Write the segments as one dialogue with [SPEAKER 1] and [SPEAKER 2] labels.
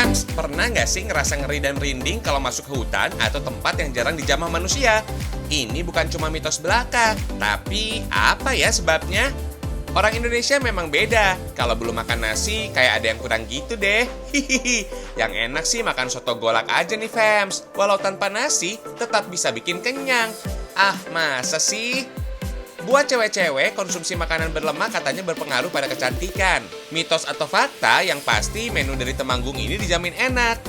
[SPEAKER 1] Fams, pernah nggak sih ngerasa ngeri dan merinding kalau masuk hutan atau tempat yang jarang dijamah manusia? Ini bukan cuma mitos belaka, tapi apa ya sebabnya? Orang Indonesia memang beda. Kalau belum makan nasi, kayak ada yang kurang gitu deh. Hihihi. Yang enak sih makan soto golak aja nih, Fams. Walau tanpa nasi, tetap bisa bikin kenyang. Ah, masa sih? Buat cewek-cewek, konsumsi makanan berlemak katanya berpengaruh pada kecantikan. Mitos atau fakta yang pasti menu dari Temanggung ini dijamin enak.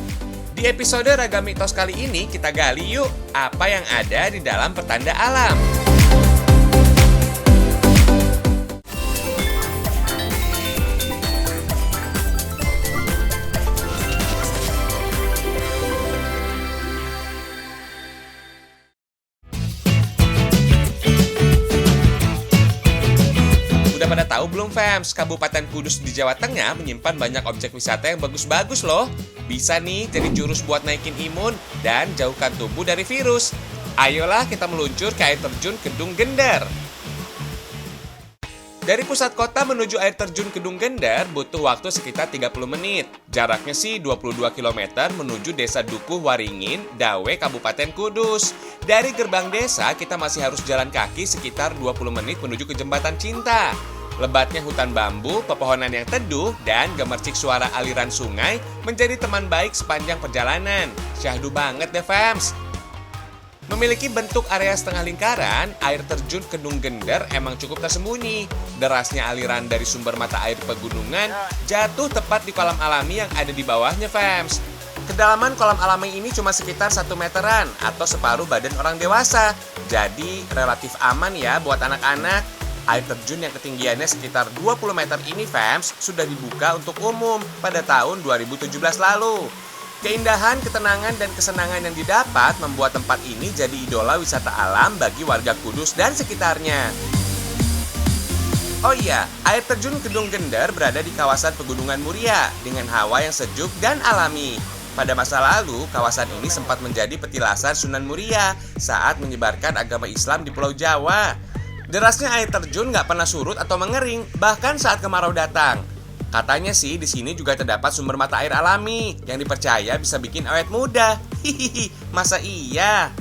[SPEAKER 1] Di episode Ragam Mitos kali ini, kita gali yuk apa yang ada di dalam pertanda alam. Udah pada tahu belum, Fams? Kabupaten Kudus di Jawa Tengah menyimpan banyak objek wisata yang bagus-bagus loh. Bisa nih jadi jurus buat naikin imun dan jauhkan tubuh dari virus. Ayolah kita meluncur ke air terjun Kedung Gender. Dari pusat kota menuju air terjun Kedung Gender butuh waktu sekitar 30 menit. Jaraknya sih 22 km menuju desa Dukuh Waringin, Dawe, Kabupaten Kudus. Dari gerbang desa kita masih harus jalan kaki sekitar 20 menit menuju ke Jembatan Cinta. Lebatnya hutan bambu, pepohonan yang teduh, dan gemercik suara aliran sungai menjadi teman baik sepanjang perjalanan. Syahdu banget deh, Fams! Memiliki bentuk area setengah lingkaran, air terjun Kedung Gender emang cukup tersembunyi. Derasnya aliran dari sumber mata air pegunungan jatuh tepat di kolam alami yang ada di bawahnya, Fams. Kedalaman kolam alami ini cuma sekitar 1 meteran atau separuh badan orang dewasa. Jadi relatif aman ya buat anak-anak. Air terjun yang ketinggiannya sekitar 20 meter ini, Fams, sudah dibuka untuk umum pada tahun 2017 lalu. Keindahan, ketenangan, dan kesenangan yang didapat membuat tempat ini jadi idola wisata alam bagi warga Kudus dan sekitarnya. Oh iya, air terjun Kedung Gender berada di kawasan Pegunungan Muria dengan hawa yang sejuk dan alami. Pada masa lalu, kawasan ini sempat menjadi petilasan Sunan Muria saat menyebarkan agama Islam di Pulau Jawa. Derasnya air terjun nggak pernah surut atau mengering, bahkan saat kemarau datang. Katanya sih di sini juga terdapat sumber mata air alami yang dipercaya bisa bikin awet muda. Hihihi, masa iya?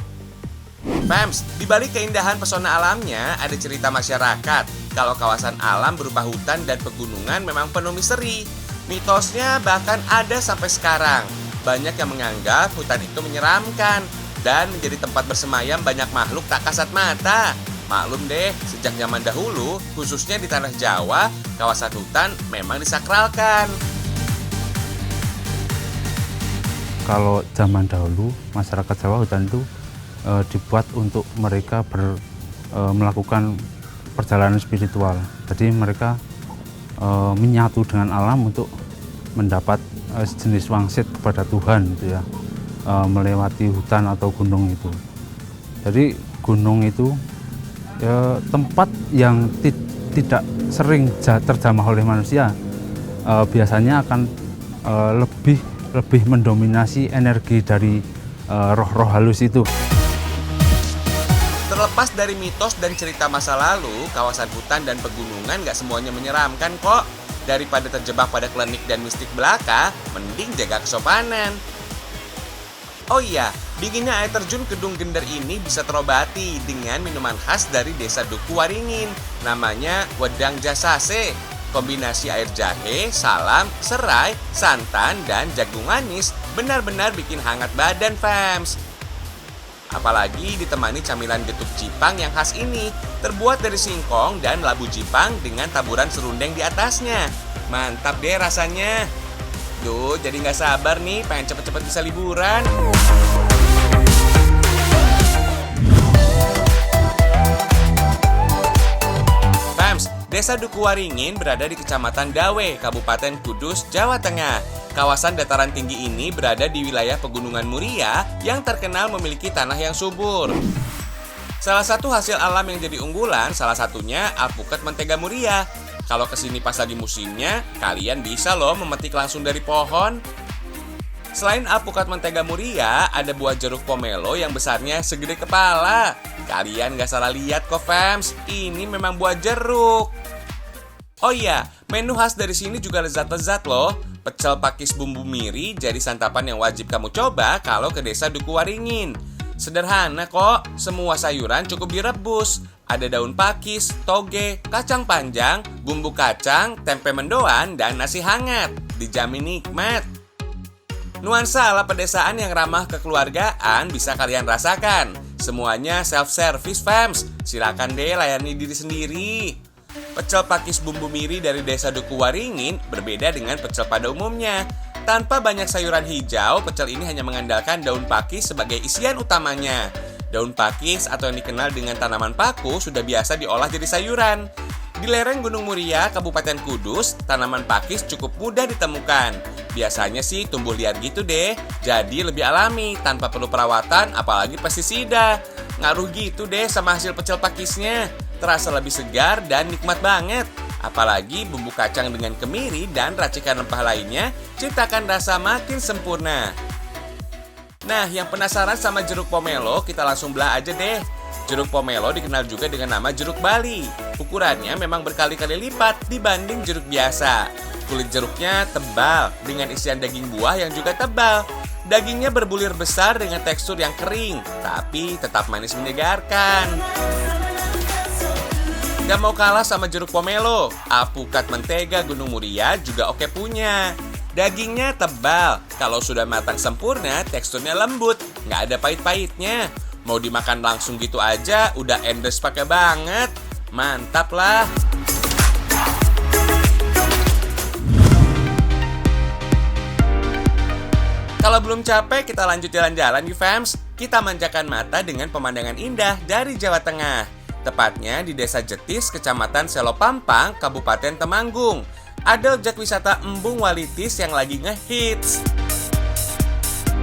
[SPEAKER 1] Fams, di balik keindahan pesona alamnya ada cerita masyarakat. Kalau kawasan alam berupa hutan dan pegunungan memang penuh misteri. Mitosnya bahkan ada sampai sekarang. Banyak yang menganggap hutan itu menyeramkan dan menjadi tempat bersemayam banyak makhluk tak kasat mata. Maklum deh, sejak zaman dahulu, khususnya di tanah Jawa, kawasan hutan memang disakralkan.
[SPEAKER 2] Kalau zaman dahulu, masyarakat Jawa hutan itu dibuat untuk mereka melakukan perjalanan spiritual. Jadi mereka menyatu dengan alam untuk mendapat sejenis wangsit kepada Tuhan, gitu ya, melewati hutan atau gunung itu. Jadi gunung itu tempat yang tidak sering terjamah oleh manusia, biasanya akan lebih mendominasi energi dari roh-roh halus itu.
[SPEAKER 1] Terlepas dari mitos dan cerita masa lalu, kawasan hutan dan pegunungan nggak semuanya menyeramkan kok. Daripada terjebak pada klinik dan mistik belaka, mending jaga kesopanan. Oh iya, dinginnya air terjun Kedung Gender ini bisa terobati dengan minuman khas dari desa Dukuh Waringin. Namanya Wedang Jasase. Kombinasi air jahe, salam, serai, santan, dan jagung manis benar-benar bikin hangat badan, Fams. Apalagi ditemani camilan getuk Jipang yang khas ini, terbuat dari singkong dan labu Jipang dengan taburan serundeng di atasnya. Mantap deh rasanya. Duh, jadi nggak sabar nih, pengen cepet-cepet bisa liburan. Fams, Desa Dukuh Waringin berada di Kecamatan Dawe, Kabupaten Kudus, Jawa Tengah. Kawasan dataran tinggi ini berada di wilayah Pegunungan Muria yang terkenal memiliki tanah yang subur. Salah satu hasil alam yang jadi unggulan, salah satunya alpukat mentega Muria. Kalau kesini pas lagi musimnya, kalian bisa loh memetik langsung dari pohon. Selain alpukat mentega Muria, ada buah jeruk pomelo yang besarnya segede kepala. Kalian gak salah lihat kok, Fams. Ini memang buah jeruk. Oh iya, menu khas dari sini juga lezat-lezat loh. Pecel pakis bumbu miri jadi santapan yang wajib kamu coba kalau ke Desa Duku Waringin. Sederhana kok, semua sayuran cukup direbus. Ada daun pakis, toge, kacang panjang, bumbu kacang, tempe mendoan, dan nasi hangat. Dijamin nikmat. Nuansa ala pedesaan yang ramah kekeluargaan bisa kalian rasakan. Semuanya self-service, fams. Silakan deh layani diri sendiri. Pecel pakis bumbu miri dari Desa Duku Waringin berbeda dengan pecel pada umumnya. Tanpa banyak sayuran hijau, pecel ini hanya mengandalkan daun pakis sebagai isian utamanya. Daun pakis atau yang dikenal dengan tanaman paku sudah biasa diolah jadi sayuran. Di lereng Gunung Muria, Kabupaten Kudus, tanaman pakis cukup mudah ditemukan. Biasanya sih tumbuh liar gitu deh, jadi lebih alami, tanpa perlu perawatan, apalagi pestisida. Ngaruh gitu deh sama hasil pecel pakisnya. Terasa lebih segar dan nikmat banget. Apalagi bumbu kacang dengan kemiri dan racikan rempah lainnya ciptakan rasa makin sempurna. Nah, yang penasaran sama jeruk pomelo, kita langsung belah aja deh. Jeruk pomelo dikenal juga dengan nama jeruk Bali. Ukurannya memang berkali-kali lipat dibanding jeruk biasa. Kulit jeruknya tebal dengan isian daging buah yang juga tebal. Dagingnya berbulir besar dengan tekstur yang kering, tapi tetap manis menyegarkan. Gak mau kalah sama jeruk pomelo, alpukat mentega Gunung Muria juga oke punya. Dagingnya tebal, kalau sudah matang sempurna teksturnya lembut, gak ada pahit-pahitnya. Mau dimakan langsung gitu aja, udah endes pakai banget. Mantap lah. Kalau belum capek, kita lanjut jalan-jalan yuk fams. Kita manjakan mata dengan pemandangan indah dari Jawa Tengah. Tepatnya di Desa Jetis, Kecamatan Selopampang, Kabupaten Temanggung. Ada objek wisata Embung Walitis yang lagi ngehits.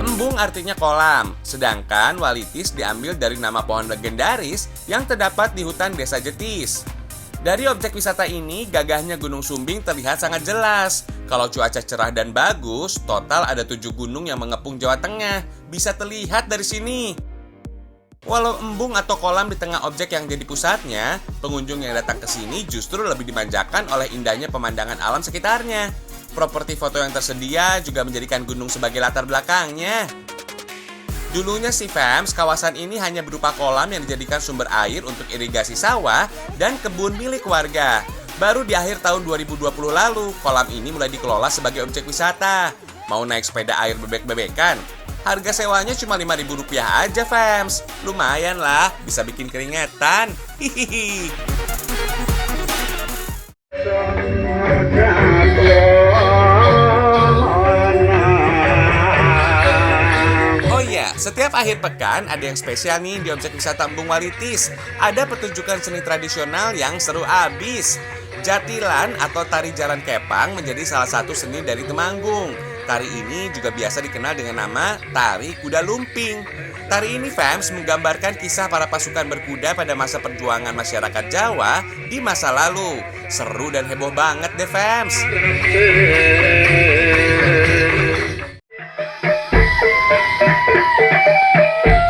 [SPEAKER 1] Embung artinya kolam, sedangkan Walitis diambil dari nama pohon legendaris yang terdapat di hutan Desa Jetis. Dari objek wisata ini, gagahnya Gunung Sumbing terlihat sangat jelas. Kalau cuaca cerah dan bagus, total ada 7 gunung yang mengepung Jawa Tengah. Bisa terlihat dari sini. Walau embung atau kolam di tengah objek yang jadi pusatnya, pengunjung yang datang ke sini justru lebih dimanjakan oleh indahnya pemandangan alam sekitarnya. Properti foto yang tersedia juga menjadikan gunung sebagai latar belakangnya. Dulunya sih fams, kawasan ini hanya berupa kolam yang dijadikan sumber air untuk irigasi sawah dan kebun milik warga. Baru di akhir tahun 2020 lalu, kolam ini mulai dikelola sebagai objek wisata. Mau naik sepeda air bebek-bebekan? Harga sewanya cuma Rp5.000 aja fams. Lumayan lah, bisa bikin keringetan. Hihihi. Oh iya, setiap akhir pekan ada yang spesial nih di objek wisata Embung Walitis. Ada pertunjukan seni tradisional yang seru abis. Jatilan atau tari jalan kepang menjadi salah satu seni dari Temanggung. Tari ini juga biasa dikenal dengan nama Tari Kuda Lumping. Tari ini fans menggambarkan kisah para pasukan berkuda pada masa perjuangan masyarakat Jawa di masa lalu. Seru dan heboh banget deh fans.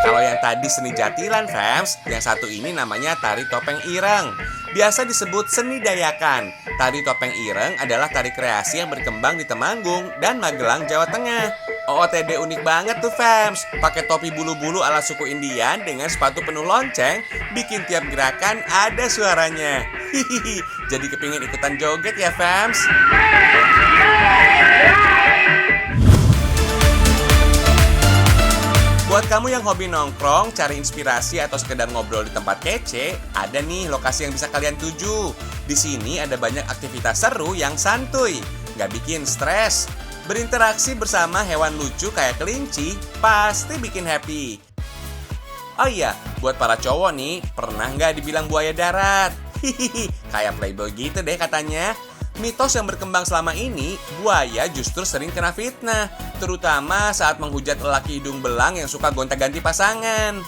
[SPEAKER 1] Kalau yang tadi seni jatilan fans, yang satu ini namanya tari topeng ireng. Biasa disebut seni dayakan. Tari topeng ireng adalah tari kreasi yang berkembang di Temanggung dan Magelang, Jawa Tengah. OOTD unik banget tuh fams. Pakai topi bulu-bulu ala suku Indian dengan sepatu penuh lonceng, bikin tiap gerakan ada suaranya. Hihihi, jadi kepingin ikutan joget ya fams. Buat kamu yang hobi nongkrong, cari inspirasi atau sekedar ngobrol di tempat kece, ada nih lokasi yang bisa kalian tuju. Di sini ada banyak aktivitas seru yang santuy, nggak bikin stres. Berinteraksi bersama hewan lucu kayak kelinci, pasti bikin happy. Oh iya, buat para cowok nih, pernah nggak dibilang buaya darat? Hihihi, kayak playboy gitu deh katanya. Mitos yang berkembang selama ini, buaya justru sering kena fitnah, terutama saat menghujat lelaki hidung belang yang suka gonta-ganti pasangan.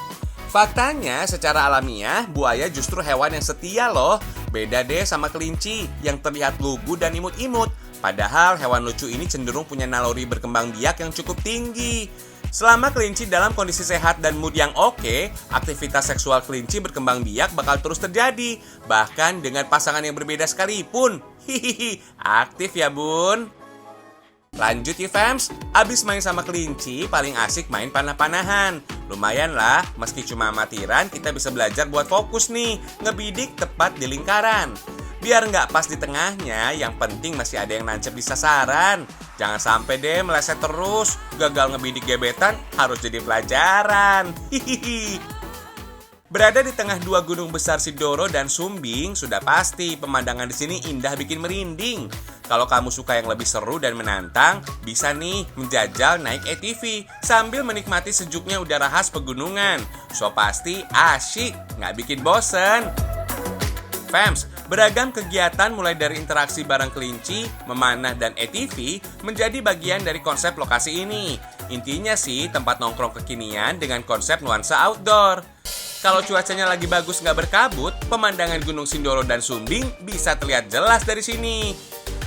[SPEAKER 1] Faktanya, secara alamiah, buaya justru hewan yang setia loh. Beda deh sama kelinci yang terlihat lugu dan imut-imut. Padahal hewan lucu ini cenderung punya naluri berkembang biak yang cukup tinggi. Selama kelinci dalam kondisi sehat dan mood yang oke, aktivitas seksual kelinci berkembang biak bakal terus terjadi. Bahkan dengan pasangan yang berbeda sekalipun. Hihihi, aktif ya bun. Lanjut ya fams, abis main sama kelinci paling asik main panah-panahan. Lumayan lah, meski cuma amatiran kita bisa belajar buat fokus nih, ngebidik tepat di lingkaran. Biar nggak pas di tengahnya, yang penting masih ada yang nancep di sasaran. Jangan sampai deh meleset terus, gagal ngebidik gebetan harus jadi pelajaran. Hihihi. Berada di tengah dua gunung besar Sindoro dan Sumbing, sudah pasti pemandangan di sini indah bikin merinding. Kalau kamu suka yang lebih seru dan menantang, bisa nih menjajal naik ATV sambil menikmati sejuknya udara khas pegunungan. So pasti asyik, nggak bikin bosen. Fams, beragam kegiatan mulai dari interaksi bareng kelinci, memanah, dan ATV menjadi bagian dari konsep lokasi ini. Intinya sih tempat nongkrong kekinian dengan konsep nuansa outdoor. Kalau cuacanya lagi bagus nggak berkabut, pemandangan Gunung Sindoro dan Sumbing bisa terlihat jelas dari sini.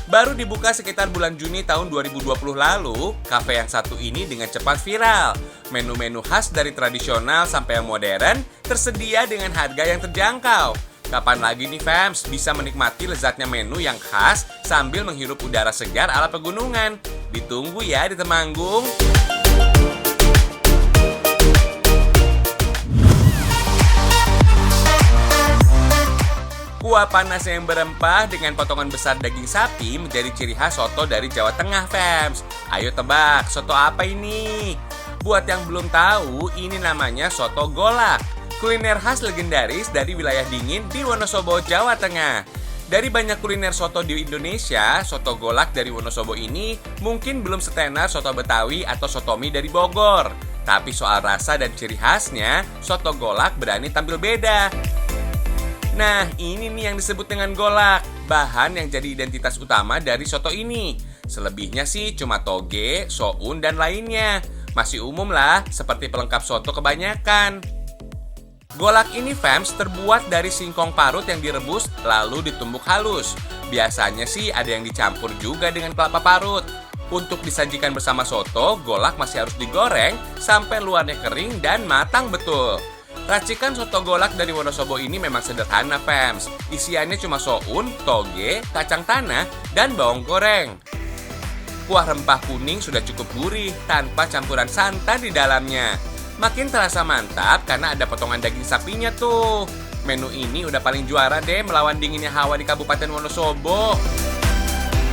[SPEAKER 1] Baru dibuka sekitar bulan Juni tahun 2020 lalu, kafe yang satu ini dengan cepat viral. Menu-menu khas dari tradisional sampai yang modern tersedia dengan harga yang terjangkau. Kapan lagi nih fams bisa menikmati lezatnya menu yang khas sambil menghirup udara segar ala pegunungan? Ditunggu ya di Temanggung. Kuah panas yang berempah dengan potongan besar daging sapi menjadi ciri khas soto dari Jawa Tengah, fams. Ayo tebak, soto apa ini? Buat yang belum tahu, ini namanya soto golak. Kuliner khas legendaris dari wilayah dingin di Wonosobo, Jawa Tengah. Dari banyak kuliner soto di Indonesia, soto golak dari Wonosobo ini mungkin belum setenar soto Betawi atau soto mie dari Bogor. Tapi soal rasa dan ciri khasnya, soto golak berani tampil beda. Nah, ini nih yang disebut dengan golak, bahan yang jadi identitas utama dari soto ini. Selebihnya sih cuma toge, soun, dan lainnya. Masih umum lah, seperti pelengkap soto kebanyakan. Golak ini fams terbuat dari singkong parut yang direbus lalu ditumbuk halus. Biasanya sih ada yang dicampur juga dengan kelapa parut. Untuk disajikan bersama soto, golak masih harus digoreng sampai luarnya kering dan matang betul. Racikan soto golak dari Wonosobo ini memang sederhana fams. Isiannya cuma soun, toge, kacang tanah, dan bawang goreng. Kuah rempah kuning sudah cukup gurih tanpa campuran santan di dalamnya. Makin terasa mantap karena ada potongan daging sapinya tuh. Menu ini udah paling juara deh melawan dinginnya hawa di Kabupaten Wonosobo.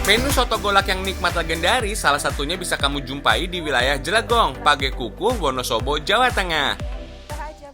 [SPEAKER 1] Menu soto golak yang nikmat legendaris salah satunya bisa kamu jumpai di wilayah Jelegong, Pagekukuh, Wonosobo, Jawa Tengah.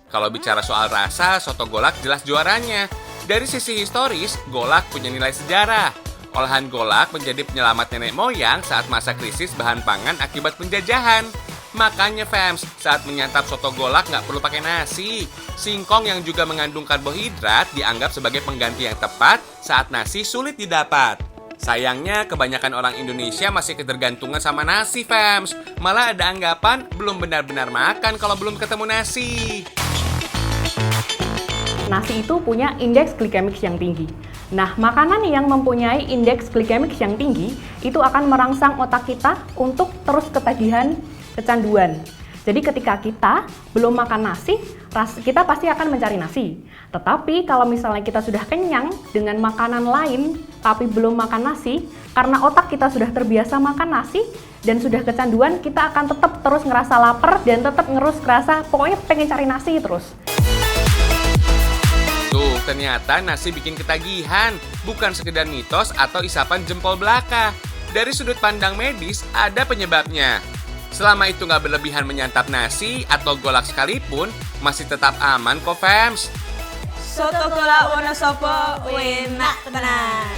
[SPEAKER 1] Kalau bicara soal rasa, soto golak jelas juaranya. Dari sisi historis, golak punya nilai sejarah. Olahan golak menjadi penyelamat nenek moyang saat masa krisis bahan pangan akibat penjajahan. Makanya fams, saat menyantap soto golak nggak perlu pakai nasi. Singkong yang juga mengandung karbohidrat dianggap sebagai pengganti yang tepat saat nasi sulit didapat. Sayangnya kebanyakan orang Indonesia masih ketergantungan sama nasi fams. Malah ada anggapan belum benar-benar makan kalau belum ketemu nasi.
[SPEAKER 3] Nasi itu punya indeks glikemik yang tinggi. Nah, makanan yang mempunyai indeks glikemik yang tinggi itu akan merangsang otak kita untuk terus ketagihan, kecanduan. Jadi ketika kita belum makan nasi, kita pasti akan mencari nasi. Tetapi kalau misalnya kita sudah kenyang dengan makanan lain tapi belum makan nasi, karena otak kita sudah terbiasa makan nasi dan sudah kecanduan, kita akan tetap terus ngerasa lapar dan tetap ngerasa pokoknya pengen cari nasi terus.
[SPEAKER 1] Tuh, ternyata nasi bikin ketagihan, bukan sekedar mitos atau isapan jempol belaka. Dari sudut pandang medis, ada penyebabnya. Selama itu nggak berlebihan menyantap nasi atau golak sekalipun, masih tetap aman kok fams.
[SPEAKER 4] Soto golak Wonosobo, enak tenan.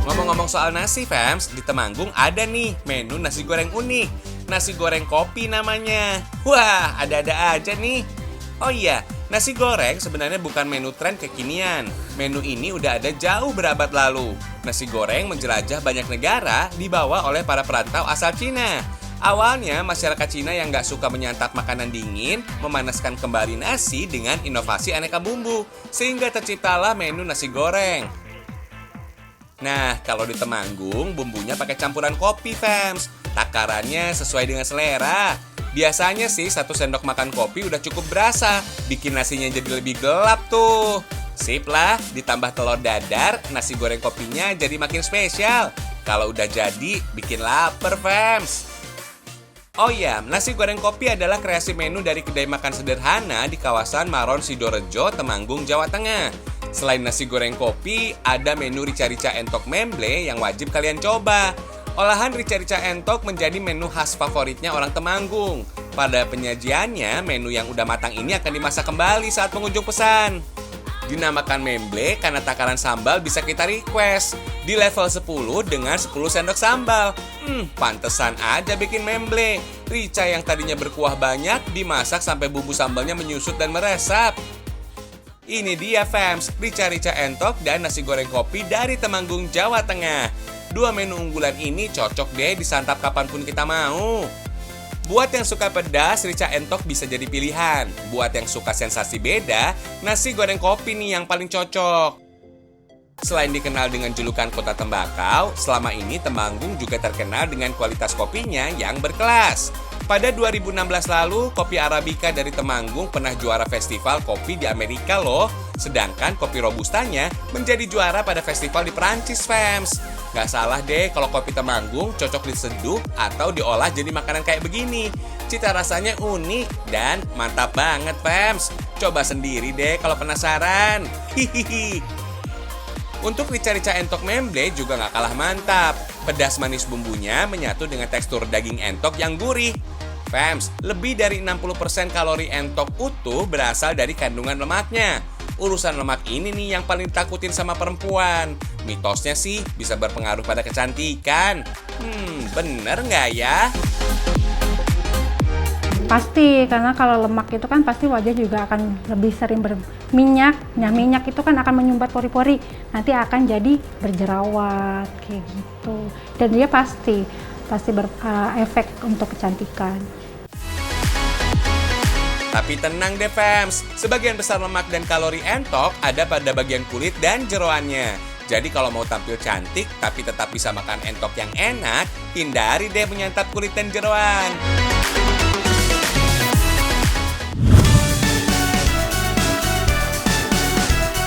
[SPEAKER 1] Ngomong-ngomong soal nasi fams, di Temanggung ada nih menu nasi goreng unik. Nasi goreng kopi namanya. Wah, ada-ada aja nih. Oh iya, nasi goreng sebenarnya bukan menu tren kekinian. Menu ini udah ada jauh berabad lalu. Nasi goreng menjelajah banyak negara dibawa oleh para perantau asal Cina. Awalnya, masyarakat Cina yang nggak suka menyantap makanan dingin memanaskan kembali nasi dengan inovasi aneka bumbu, sehingga terciptalah menu nasi goreng. Nah, kalau di Temanggung, bumbunya pakai campuran kopi, fams. Takarannya sesuai dengan selera. Biasanya sih 1 sendok makan kopi udah cukup berasa, bikin nasinya jadi lebih gelap tuh. Sip lah, ditambah telur dadar, nasi goreng kopinya jadi makin spesial. Kalau udah jadi, bikin lapar, fams. Oh iya, nasi goreng kopi adalah kreasi menu dari kedai makan sederhana di kawasan Maron Sidorejo, Temanggung, Jawa Tengah. Selain nasi goreng kopi, ada menu rica-rica entok memble yang wajib kalian coba. Olahan rica-rica entok menjadi menu khas favoritnya orang Temanggung. Pada penyajiannya, menu yang udah matang ini akan dimasak kembali saat pengunjung pesan. Dinamakan memble karena takaran sambal bisa kita request. Di level 10 dengan 10 sendok sambal. Pantesan aja bikin memble. Rica yang tadinya berkuah banyak dimasak sampai bumbu sambalnya menyusut dan meresap. Ini dia fams, rica-rica entok dan nasi goreng kopi dari Temanggung, Jawa Tengah. Dua menu unggulan ini cocok deh disantap kapanpun kita mau. Buat yang suka pedas, rica entok bisa jadi pilihan. Buat yang suka sensasi beda, nasi goreng kopi nih yang paling cocok. Selain dikenal dengan julukan kota tembakau, selama ini Temanggung juga terkenal dengan kualitas kopinya yang berkelas. Pada 2016 lalu, kopi Arabica dari Temanggung pernah juara festival kopi di Amerika loh. Sedangkan kopi Robustanya menjadi juara pada festival di Perancis, fams. Gak salah deh kalau kopi Temanggung cocok diseduh atau diolah jadi makanan kayak begini. Cita rasanya unik dan mantap banget, fams. Coba sendiri deh kalau penasaran. Hihihi. Untuk rica-rica entok memble juga gak kalah mantap. Pedas manis bumbunya menyatu dengan tekstur daging entok yang gurih. Fams, lebih dari 60% kalori entok utuh berasal dari kandungan lemaknya. Urusan lemak ini nih yang paling takutin sama perempuan. Mitosnya sih bisa berpengaruh pada kecantikan. Bener nggak ya?
[SPEAKER 5] Pasti, karena kalau lemak itu kan pasti wajah juga akan lebih sering berminyak. Nah, minyak itu kan akan menyumbat pori-pori. Nanti akan jadi berjerawat, kayak gitu. Dan dia pasti berefek untuk kecantikan.
[SPEAKER 1] Tapi tenang deh fams, sebagian besar lemak dan kalori entok ada pada bagian kulit dan jeroannya. Jadi kalau mau tampil cantik tapi tetap bisa makan entok yang enak, hindari deh menyantap kulit dan jeroan.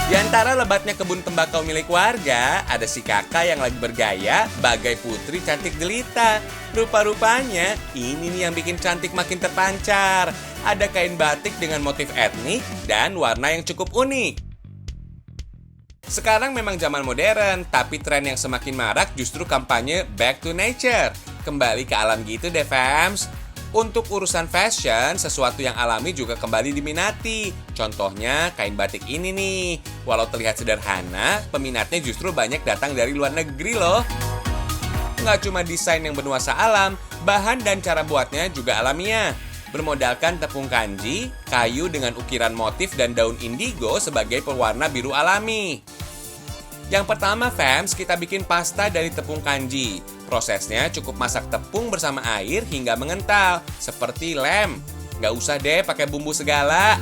[SPEAKER 1] Di antara lebatnya kebun tembakau milik warga, ada si kakak yang lagi bergaya bagai putri cantik jelita. Rupa-rupanya, ini nih yang bikin cantik makin terpancar. Ada kain batik dengan motif etnik dan warna yang cukup unik. Sekarang memang zaman modern, tapi tren yang semakin marak justru kampanye back to nature. Kembali ke alam gitu deh, fams. Untuk urusan fashion, sesuatu yang alami juga kembali diminati. Contohnya kain batik ini nih. Walau terlihat sederhana, peminatnya justru banyak datang dari luar negeri loh. Nggak cuma desain yang bernuansa alam, bahan dan cara buatnya juga alamiah. Bermodalkan tepung kanji, kayu dengan ukiran motif dan daun indigo sebagai pewarna biru alami. Yang pertama, fams, kita bikin pasta dari tepung kanji. Prosesnya cukup masak tepung bersama air hingga mengental, seperti lem. Nggak usah deh pakai bumbu segala.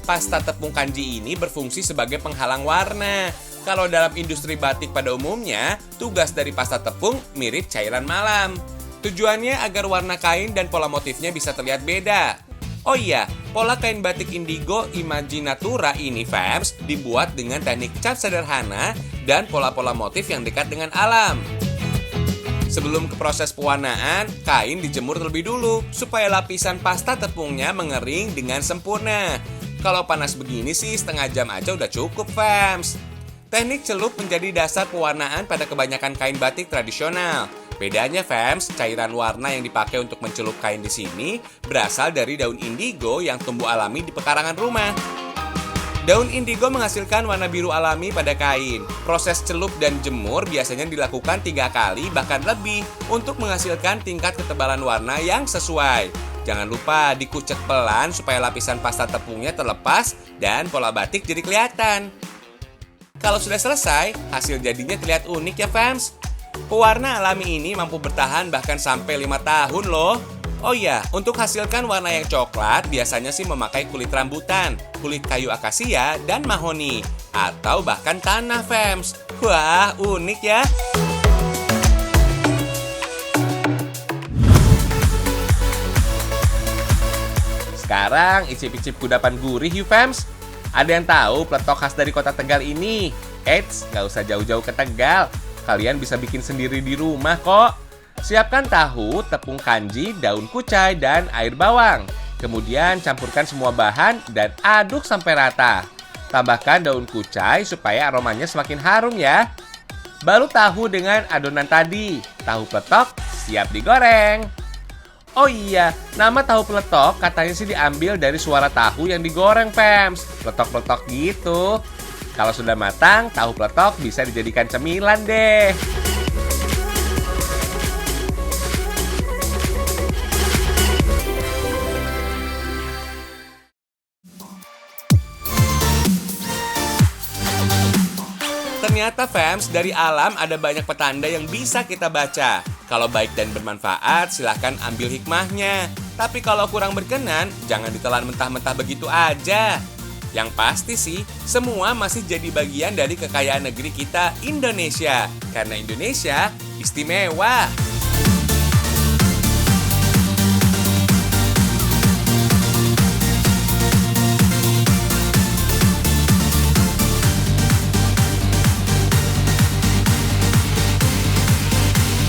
[SPEAKER 1] Pasta tepung kanji ini berfungsi sebagai penghalang warna. Kalau dalam industri batik pada umumnya, tugas dari pasta tepung mirip cairan malam. Tujuannya agar warna kain dan pola motifnya bisa terlihat beda. Oh iya, pola kain batik indigo Imaginatura ini, fams, dibuat dengan teknik cat sederhana dan pola-pola motif yang dekat dengan alam. Sebelum ke proses pewarnaan, kain dijemur terlebih dulu supaya lapisan pasta tepungnya mengering dengan sempurna. Kalau panas begini sih setengah jam aja udah cukup, fams. Teknik celup menjadi dasar pewarnaan pada kebanyakan kain batik tradisional. Bedanya, fams, cairan warna yang dipakai untuk mencelup kain di sini berasal dari daun indigo yang tumbuh alami di pekarangan rumah. Daun indigo menghasilkan warna biru alami pada kain. Proses celup dan jemur biasanya dilakukan 3 kali bahkan lebih untuk menghasilkan tingkat ketebalan warna yang sesuai. Jangan lupa dikucek pelan supaya lapisan pasta tepungnya terlepas dan pola batik jadi kelihatan. Kalau sudah selesai, hasil jadinya terlihat unik ya, fams. Pewarna alami ini mampu bertahan bahkan sampai 5 tahun loh. Oh iya, untuk hasilkan warna yang coklat, biasanya sih memakai kulit rambutan, kulit kayu akasia, dan mahoni. Atau bahkan tanah, fams. Wah, unik ya. Sekarang icip-icip kudapan gurih yuk, fams. Ada yang tahu peletok khas dari kota Tegal ini? Eits, nggak usah jauh-jauh ke Tegal. Kalian bisa bikin sendiri di rumah kok. Siapkan tahu, tepung kanji, daun kucai, dan air bawang. Kemudian campurkan semua bahan dan aduk sampai rata. Tambahkan daun kucai supaya aromanya semakin harum ya. Balut tahu dengan adonan tadi. Tahu peletok siap digoreng. Oh iya, nama tahu peletok katanya sih diambil dari suara tahu yang digoreng, Pems. Peletok-peletok gitu. Kalau sudah matang, tahu peletok bisa dijadikan cemilan deh. Ternyata fans, dari alam ada banyak petanda yang bisa kita baca. Kalau baik dan bermanfaat, silahkan ambil hikmahnya. Tapi kalau kurang berkenan, jangan ditelan mentah-mentah begitu aja. Yang pasti sih, semua masih jadi bagian dari kekayaan negeri kita, Indonesia. Karena Indonesia istimewa.